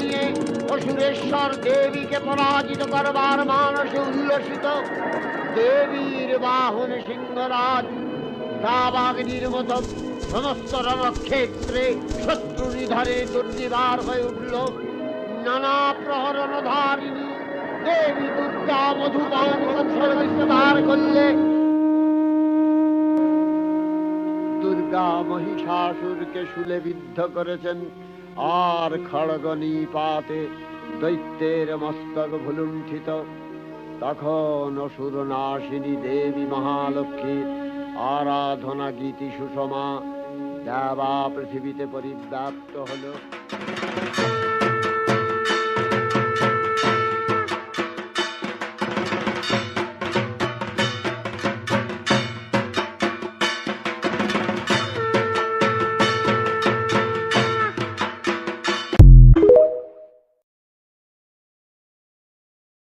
নিয়ে অসুরেশ্বর দেবীকে পরাজিত করবার মানসে উল্লসিত। দেবীর বাহন সিংহরাজ দাবাগ্নির মতো সমস্ত রণক্ষেত্রে শত্রু নিধনে দুর্নিবার হয়ে উঠল। নানা প্রহরণধারিণী দেবী দুর্গা মধুপান বিস্তার করলে। দুর্গা মহিষাসুরকে শূলে বিদ্ধ করেছেন, আর খড়গ নিপাতে দৈত্যের মস্তক ভুলুণ্ঠিত। তখন অসুর নাশিনী দেবী মহালক্ষ্মী আরাধনা গীতি সুষমা দেবা পৃথিবীতে পরিব্যাপ্ত হল।